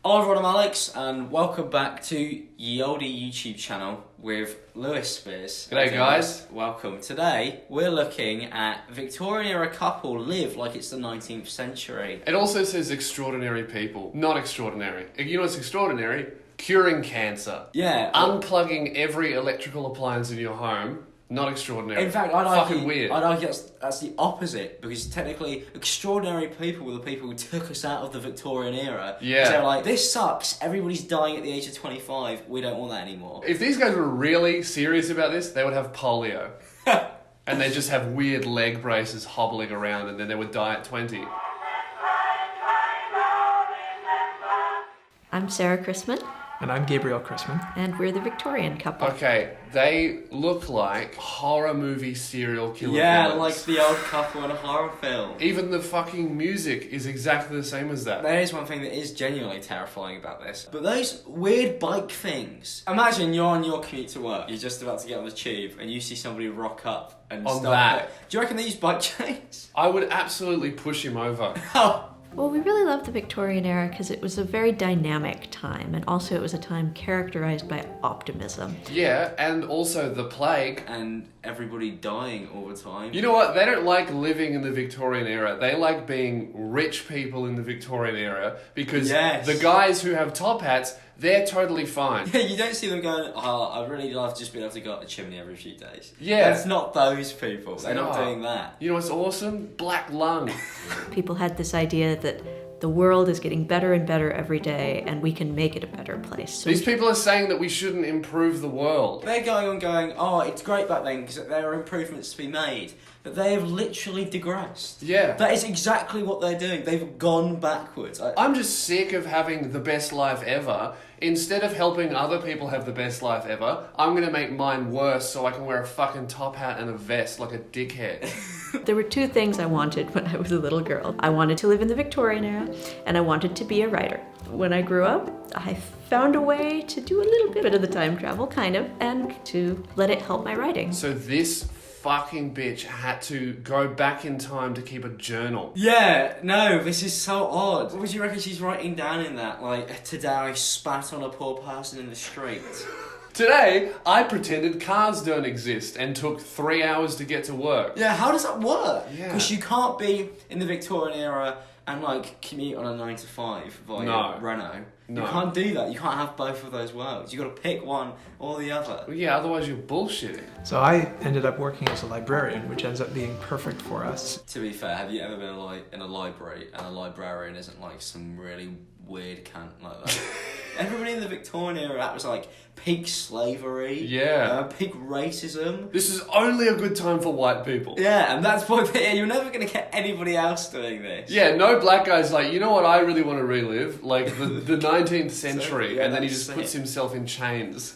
Hi everyone, I'm Alex, and welcome back to Ye Olde YouTube channel with Lewis Spears. G'day guys. Welcome. Today, we're looking at Victorian Era couple live like it's the 19th century. It also says extraordinary people, not extraordinary. You know what's extraordinary? Curing cancer. Yeah. Unplugging every electrical appliance in your home, not extraordinary. In fact, I'd argue that's the opposite, because technically extraordinary people were the people who took us out of the Victorian era. Yeah. So they're like, this sucks, everybody's dying at the age of 25, we don't want that anymore. If these guys were really serious about this, they would have polio. And they'd just have weird leg braces hobbling around, and then they would die at 20. I'm Sarah Chrisman. And I'm Gabriel Chrisman. And we're the Victorian Couple. Okay, they look like horror movie serial killer villains. Like the old couple in a horror film. Even the fucking music is exactly the same as that. There is one thing that is genuinely terrifying about this. But those weird bike things. Imagine you're on your commute to work, you're just about to get on the tube, and you see somebody rock up and On start that. Do you reckon they use bike chains? I would absolutely push him over. Oh. Well, we really loved the Victorian era because it was a very dynamic time, and also it was a time characterized by optimism. Yeah, and also the plague. And everybody dying all the time. You know what? They don't like living in the Victorian era. They like being rich people in the Victorian era because the guys who have top hats, they're totally fine. Yeah, you don't see them going, oh, I'd really love just being able to go up the chimney every few days. Yeah. That's not those people. They're not doing that. You know what's awesome? Black lung. People had this idea that the world is getting better and better every day, and we can make it a better place. So These people are saying that we shouldn't improve the world. They're going, oh, it's great back then because there are improvements to be made. But they have literally digressed. Yeah. That is exactly what they're doing. They've gone backwards. I'm just sick of having the best life ever. Instead of helping other people have the best life ever, I'm going to make mine worse so I can wear a fucking top hat and a vest like a dickhead. There were two things I wanted when I was a little girl. I wanted to live in the Victorian era, and I wanted to be a writer. When I grew up, I found a way to do a little bit of the time travel, kind of, and to let it help my writing. So this fucking bitch had to go back in time to keep a journal. Yeah, no, this is so odd. What would you reckon she's writing down in that? Like, today I spat on a poor person in the street. Today, I pretended cars don't exist and took 3 hours to get to work. Yeah, how does that work? Yeah. Because you can't be in the Victorian era and, like, commute on a 9 to 5 via Renault. No. You can't do that. You can't have both of those worlds. You've got to pick one or the other. Well, yeah, otherwise you're bullshitting. So I ended up working as a librarian, which ends up being perfect for us. To be fair, have you ever been in a library and a librarian isn't like some really weird cunt like that? Everybody in the Victorian era, that was like peak slavery. Yeah. Peak racism. This is only a good time for white people. Yeah, and that's why you're never going to get anybody else doing this. Yeah, no black guy's like, you know what I really want to relive? Like the 19th century, and then he just puts himself in chains.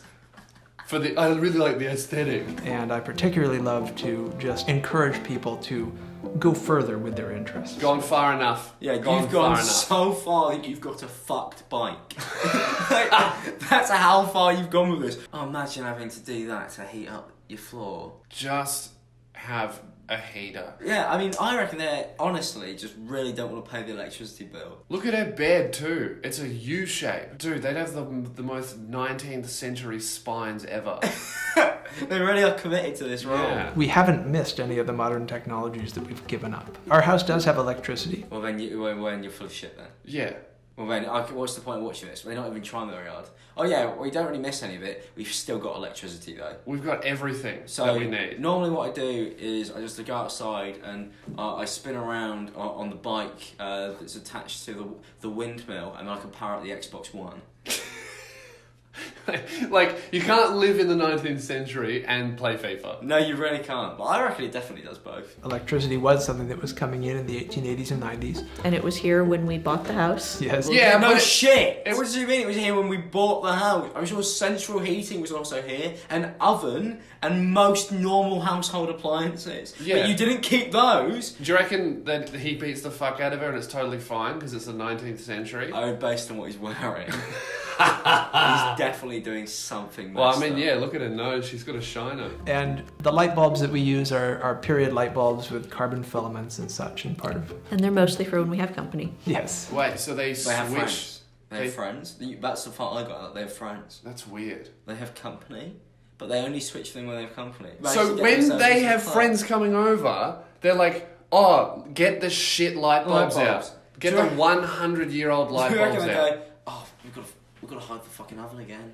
I really like the aesthetic. And I particularly love to just encourage people to go further with their interests. Gone far enough. Yeah, you've gone so far that you've got a fucked bike. That's how far you've gone with this. Oh, imagine having to do that to heat up your floor. Just have a heater. Yeah, I mean, I reckon they honestly just really don't want to pay the electricity bill. Look at her bed too. It's a U shape. Dude, they'd have the most 19th century spines ever. They really are committed to this role. Yeah. We haven't missed any of the modern technologies that we've given up. Our house does have electricity. Well, then you're full of shit then. Yeah. Well, then, what's the point of watching this? They're not even trying very hard. Oh yeah, we don't really miss any of it. We've still got electricity though. We've got everything So that we need. Normally what I do is I just go outside and I spin around on the bike that's attached to the windmill, and then I can power up the Xbox One. Like, you can't live in the 19th century and play FIFA. No, you really can't. But I reckon it definitely does both. Electricity was something that was coming in the 1880s and 90s. And it was here when we bought the house. Yes. Yeah, no but shit! What do you mean it was here when we bought the house? I'm sure central heating was also here, an oven, and most normal household appliances. Yeah. But you didn't keep those. do you reckon that he beats the fuck out of her and it's totally fine because it's the 19th century? Oh, based on what he's wearing. He's definitely doing something Well, I messed mean, up. yeah, look at her nose. She's got a shiner. And the light bulbs that we use are period light bulbs with carbon filaments and such, and part of... And they're mostly for when we have company. Yes. Wait, so they They have switch friends. They have friends. That's the part I got out. They have friends. That's weird. They have company, but they only switch them when they have company. So when they have friends coming over, they're like, oh, get the shit light bulbs out. Get the 100-year-old light bulbs out. Go, oh, we've got to hide the fucking oven again.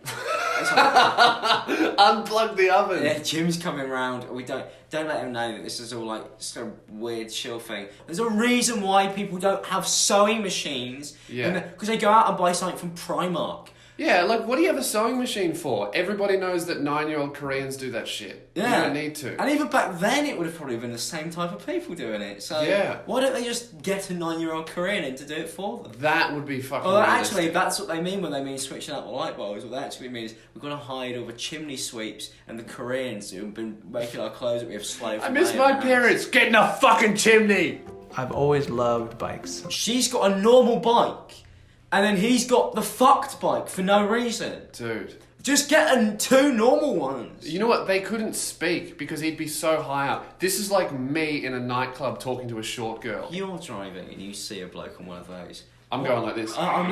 Unplug the oven. Yeah, Jim's coming round. We don't let him know that this is all like some weird chill thing. There's a reason why people don't have sewing machines. Yeah. Because they go out and buy something from Primark. Yeah, like, what do you have a sewing machine for? Everybody knows that 9-year-old Koreans do that shit. Yeah. You don't need to. And even back then, it would have probably been the same type of people doing it. So yeah. Why don't they just get a 9-year-old Korean in to do it for them? That would be fucking Well, realistic. actually, that's what they mean when they mean switching out the light bulbs. What they actually mean is we've got to hide all the chimney sweeps and the Koreans who've been making our clothes that we have slaved. I miss my parents. Get in a fucking chimney. I've always loved bikes. She's got a normal bike, and then he's got the fucked bike for no reason. Dude. Just get 2 normal ones. You know what? They couldn't speak because he'd be so high up. This is like me in a nightclub talking to a short girl. You're driving and you see a bloke on one of those. I'm going like this. I'm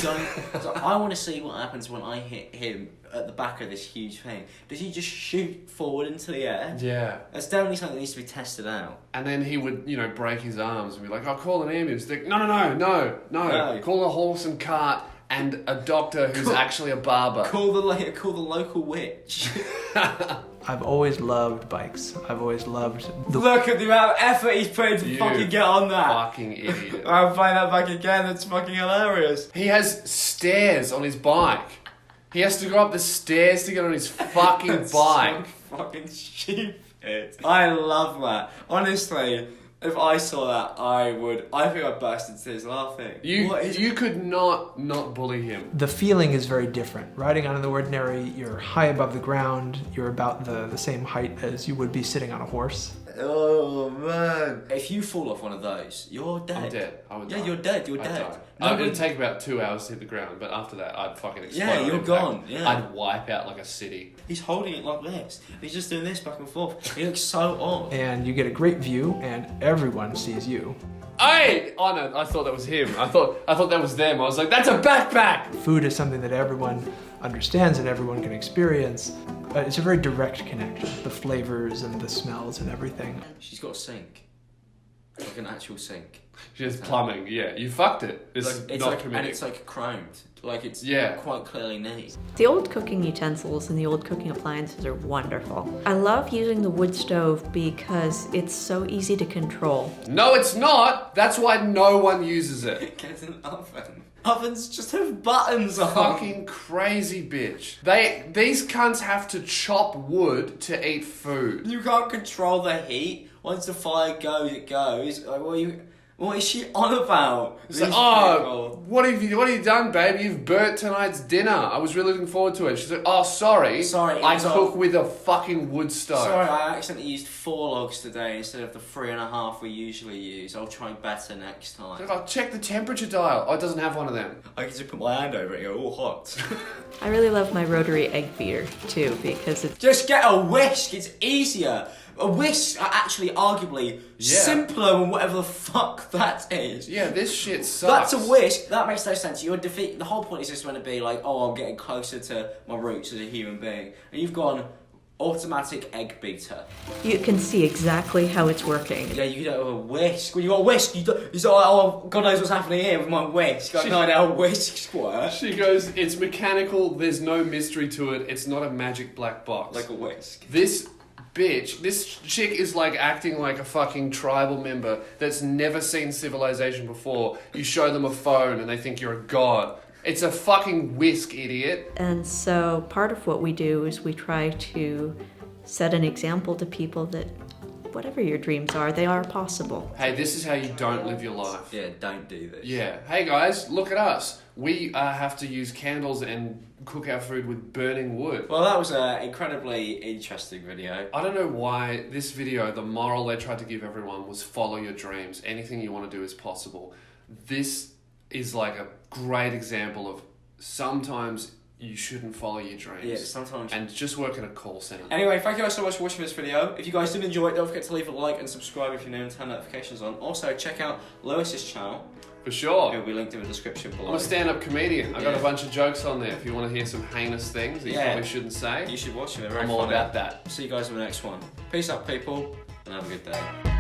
going. So I want to see what happens when I hit him at the back of this huge thing. Does he just shoot forward into the air? Yeah. That's definitely something that needs to be tested out. And then he would, break his arms and be like, "I'll call an ambulance." Like, no. Call a horse and cart and a doctor who's actually a barber. Call the local witch. I've always loved bikes. I've always loved the... Look at the amount of effort he's put in to fucking get on that. Fucking idiot. I'll play that back again, that's fucking hilarious. He has stairs on his bike. He has to go up the stairs to get on his fucking bike. So fucking stupid. I love that. Honestly, if I saw that, I think I'd burst into tears laughing. You could not bully him. The feeling is very different. Riding on an ordinary, you're high above the ground, you're about the same height as you would be sitting on a horse. Oh man. If you fall off one of those, you're dead. I'm dead. I would die. You're dead. You're dead. It'd take about 2 hours to hit the ground, but after that, I'd fucking explode. Yeah, you're gone. Yeah. I'd wipe out like a city. He's holding it like this. He's just doing this back and forth. He looks so odd. And you get a great view, and everyone sees you. Hey! Oh no, I thought that was him. I thought that was them. I was like, that's a backpack! Food is something that everyone understands and everyone can experience. It's a very direct connection. The flavors and the smells and everything. She's got a sink. Like an actual sink. She has plumbing, yeah. You fucked it. It's not comedic. And it's like chromed. Like it's quite clearly neat. The old cooking utensils and the old cooking appliances are wonderful. I love using the wood stove because it's so easy to control. No, it's not! That's why no one uses it. Get an oven. Ovens just have buttons on. Fucking crazy bitch. These cunts have to chop wood to eat food. You can't control the heat. Once the fire goes, it goes. Like, what is she on about? It's like, oh, what have you done, babe? You've burnt tonight's dinner. I was really looking forward to it. She's like, oh, sorry. I cook with a fucking wood stove. Sorry, I accidentally used 4 logs today instead of the 3.5 we usually use. I'll try better next time. Like, I'll check the temperature dial. Oh, it doesn't have one of them. I can just put my hand over it and go, oh, hot. I really love my rotary egg beater too because it's... Just get a whisk, it's easier. A whisk are actually arguably simpler than whatever the fuck that is. Yeah, this shit sucks. That's a whisk. That makes no sense. The whole point is just going to be like, oh, I'm getting closer to my roots as a human being. And you've gone automatic egg beater. You can see exactly how it's working. Yeah, you don't have a whisk. When you got a whisk, you're like, oh, God knows what's happening here with my whisk. I know how whisks work. She goes, it's mechanical, there's no mystery to it, it's not a magic black box. Like a whisk. This chick is like acting like a fucking tribal member that's never seen civilization before. You show them a phone and they think you're a god. It's a fucking whisk, idiot. And so part of what we do is we try to set an example to people that whatever your dreams are, they are possible. Hey, this is how you don't live your life. Yeah, don't do this. Yeah. Hey guys, look at us. We have to use candles and cook our food with burning wood. Well, that was an incredibly interesting video. I don't know why this video, the moral they tried to give everyone was follow your dreams. Anything you want to do is possible. This is like a great example of sometimes you shouldn't follow your dreams. Yeah, sometimes. And just work in a call centre. Anyway, thank you guys so much for watching this video. If you guys did enjoy it, don't forget to leave a like and subscribe if you're new and turn notifications on. Also, check out Lewis's channel. For sure. It'll be linked in the description below. I'm a stand-up comedian. I got Yeah. a bunch of jokes on there. If you want to hear some heinous things that you Yeah. probably shouldn't say, You should watch them. They're very I'm all funny. about that. See you guys in the next one. Peace out, people, and have a good day.